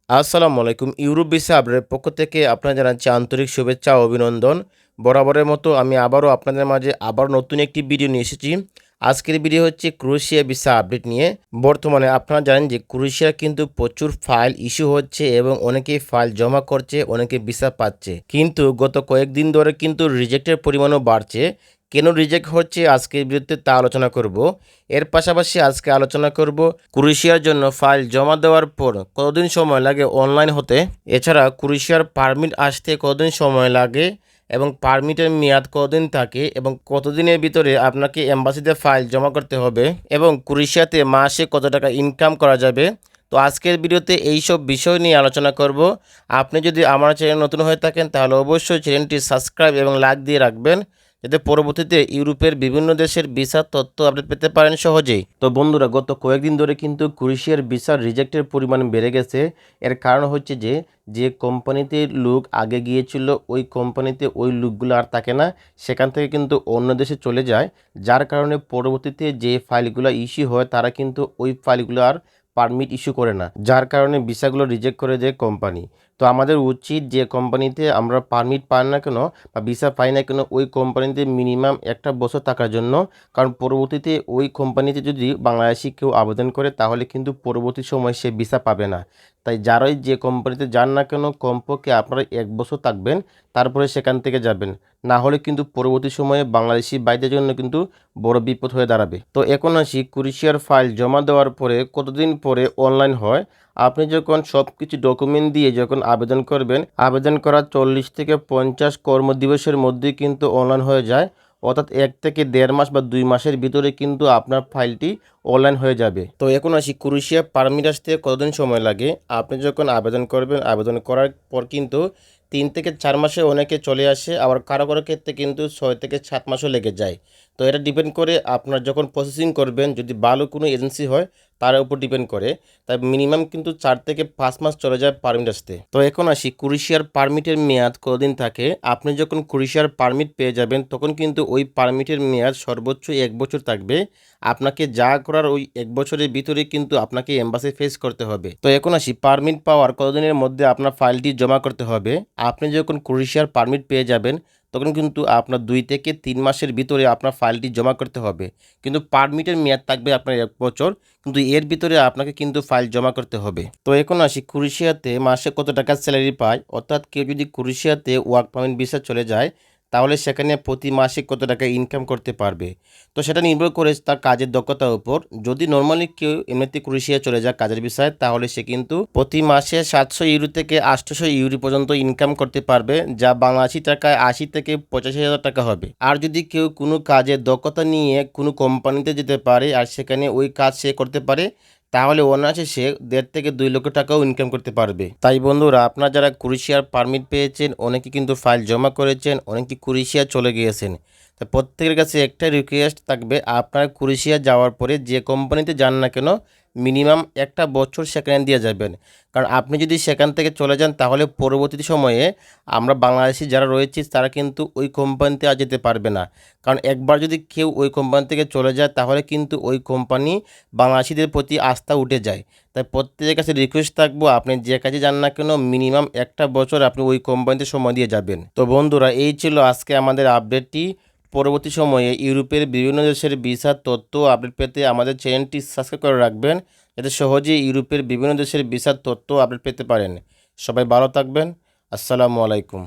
আসসালামু আলাইকুম। Europe visa আপডেটের পক্ষ থেকে আপনারা জানাচ্ছি আন্তরিক শুভেচ্ছা ও অভিনন্দন। বরাবরের মতো আমি আবারও আপনাদের মাঝে নতুন একটি ভিডিও নিয়ে এসেছি। আজকের ভিডিও হচ্ছে ক্রোয়েশিয়া ভিসা আপডেট নিয়ে। বর্তমানে আপনারা জানেন যে ক্রোয়েশিয়ার কিন্তু প্রচুর ফাইল ইস্যু হচ্ছে এবং অনেকেই ফাইল জমা করছে, অনেকে ভিসা পাচ্ছে। কিন্তু গত কয়েকদিন ধরে কিন্তু রিজেক্টের পরিমাণও বাড়ছে। কেন রিজেক্ট হচ্ছে আজকের ভিডিওতে তা আলোচনা করব। এর পাশাপাশি আজকে আলোচনা করব ক্রোয়েশিয়ার জন্য ফাইল জমা দেওয়ার পর কতদিন সময় লাগে অনলাইন হতে, এছাড়া ক্রোয়েশিয়ার পারমিট আসতে কতদিন সময় লাগে এবং পারমিটের মেয়াদ কতদিন থাকে এবং কতদিনের ভিতরে আপনাকে এম্বাসিতে ফাইল জমা করতে হবে এবং ক্রোয়েশিয়াতে মাসে কত টাকা ইনকাম করা যাবে। তো আজকের ভিডিওতে এইসব বিষয় নিয়ে আলোচনা করব। আপনি যদি আমার চ্যানেল নতুন হয়ে থাকেন তাহলে অবশ্যই চ্যানেলটি সাবস্ক্রাইব এবং লাইক দিয়ে রাখবেন, যাতে পরবর্তীতে ইউরোপের বিভিন্ন দেশের ভিসার তথ্য আপডেট পেতে পারেন সহজেই। তো বন্ধুরা, গত কয়েকদিন ধরে কিন্তু ক্রোয়েশিয়ার ভিসার রিজেক্টের পরিমাণ বেড়ে গেছে। এর কারণ হচ্ছে যে কোম্পানিতে লোক আগে গিয়েছিল ওই কোম্পানিতে ওই লোকগুলো আর থাকে না, সেখান থেকে কিন্তু অন্য দেশে চলে যায়। যার কারণে পরবর্তীতে যে ফাইলগুলো ইস্যু হয় তারা কিন্তু ওই ফাইলগুলো আর পারমিট ইস্যু করে না, যার কারণে ভিসাগুলো রিজেক্ট করে দেয় কোম্পানি। তো আমাদের উচিত যে কোম্পানিতে আমরা পারমিট পাই না কেন বা ভিসা পাই না কেন ওই কোম্পানিতে মিনিমাম একটা বছর থাকার জন্য, কারণ পরবর্তীতে ওই কোম্পানিতে যদি বাংলাদেশি কেউ আবেদন করে তাহলে কিন্তু পরবর্তী সময় সে ভিসা পাবে না। তাই যারাই যে কোম্পানিতে যান না কেন কমপক্ষে আপনারা এক বছর থাকবেন, তারপরে সেখান থেকে যাবেন। না হলে কিন্তু পরবর্তী সময়ে বাংলাদেশি ভাইদের জন্য কিন্তু বড় বিপদ হয়ে দাঁড়াবে। তো এখন আসি ক্রোয়েশিয়ার ফাইল জমা দেওয়ার পরে কতদিন পরে অনলাইন হয়। আপনি যখন সব কিছু ডকুমেন্ট দিয়ে যখন আবেদন করবেন, আবেদন করার 40 থেকে 50 কর্মদিবসের মধ্যেই কিন্তু অনলাইন হয়ে যায়। অর্থাৎ 1 থেকে 1.5 মাস বা 2 মাসের ভিতরে কিন্তু আপনার ফাইলটি অনলাইন হয়ে যাবে। তো এখন আসি ক্রোয়েশিয়া পারমিট আসতে কতদিন সময় লাগে। আপনি যখন আবেদন করবেন, আবেদন করার পর কিন্তু 3 থেকে 4 মাসে অনেকে চলে আসে, আবার কারো কারো ক্ষেত্রে কিন্তু 6 থেকে 7 মাসও লেগে যায়। তো এটা ডিপেন্ড করে আপনার যখন প্রসেসিং করবেন, যদি ভালো কোনো এজেন্সি হয় তার উপর ডিপেন্ড করে। তাই মিনিমাম কিন্তু 4 থেকে 5 মাস চলে যায় পারমিট আসতে। তো এখন আসি ক্রোয়েশিয়ার পারমিটের মেয়াদ কতদিন থাকে। আপনি যখন ক্রোয়েশিয়ার পারমিট পেয়ে যাবেন তখন কিন্তু ওই পারমিটের মেয়াদ সর্বোচ্চ 1 বছর থাকবে। আপনাকে যা করার ওই 1 বছরের ভিতরে কিন্তু আপনাকে এম্বাসি ফেস করতে হবে। তো এখন আসি পারমিট পাওয়ার কতদিনের মধ্যে আপনার ফাইলটি জমা করতে হবে। আপনি যখন ক্রোয়েশিয়ার পারমিট পেয়ে যাবেন তখন কিন্তু আপনার 2 থেকে 3 মাসের ভিতরে আপনার ফাইলটি জমা করতে হবে। কিন্তু পারমিটের মেয়াদ থাকবে আপনার 1 বছর, কিন্তু এর ভিতরে আপনাকে কিন্তু ফাইল জমা করতে হবে। তো এখন আসি ক্রোয়েশিয়াতে মাসে কত টাকা স্যালারি পায়। অর্থাৎ কেউ যদি ক্রোয়েশিয়াতে ওয়ার্ক পারমিট ভিসা চলে যায় তাহলে সেখানে প্রতি মাসে কত টাকা ইনকাম করতে পারবে। তো সেটা নির্ভর করে তার কাজের দক্ষতার উপর। যদি নর্মালি কেউ এমনিতে ক্রোয়েশিয়া চলে যায় কাজের বিষয়ে তাহলে সে কিন্তু প্রতি মাসে 700 ইউরো থেকে 800 ইউরো পর্যন্ত ইনকাম করতে পারবে, যা বাংলাদেশি টাকায় 80 থেকে 85,000 টাকা হবে। আর যদি কেউ কোনো কাজের দক্ষতা নিয়ে কোনো কোম্পানিতে যেতে পারে আর সেখানে ওই কাজ সে করতে পারে তাহলে অনায়াসে সে 1.5 থেকে 2 লক্ষ টাকাও ইনকাম করতে পারবে। তাই বন্ধুরা, আপনারা যারা ক্রোয়েশিয়ার পারমিট পেয়েছেন, অনেকে কিন্তু ফাইল জমা করেছেন, অনেকে ক্রোয়েশিয়া চলে গিয়েছেন। তো প্রত্যেকের কাছে একটা রিকোয়েস্ট থাকবে, আপনারা ক্রোয়েশিয়া যাওয়ার পরে যে কোম্পানিতে যান না কেন মিনিমাম একটা বছর সেখানে দিয়ে যাবেন। কারণ আপনি যদি সেখান থেকে চলে যান তাহলে পরবর্তী সময়ে আমরা বাংলাদেশি যারা রয়েছি তারা কিন্তু ওই কোম্পানিতে আর যেতে পারবে না। কারণ একবার যদি কেউ ওই কোম্পানি থেকে চলে যায় তাহলে কিন্তু ওই কোম্পানি বাংলাদেশিদের প্রতি আস্থা উঠে যায়। তাই প্রত্যেকের কাছে রিকোয়েস্ট থাকবো, আপনি যে কাজে যান না কেন মিনিমাম একটা বছর আপনি ওই কোম্পানিতে সময় দিয়ে যাবেন। তো বন্ধুরা, এই ছিল আজকে আমাদের আপডেটটি। পরবর্তী সময়ে ইউরোপের বিভিন্ন দেশের ভিসার তথ্য আপডেট পেতে আমাদের চ্যানেলটি সাবস্ক্রাইব করে রাখবেন, যাতে সহজেই ইউরোপের বিভিন্ন দেশের ভিসার তথ্য আপডেট পেতে পারেন। সবাই ভালো থাকবেন। আসসালামু আলাইকুম।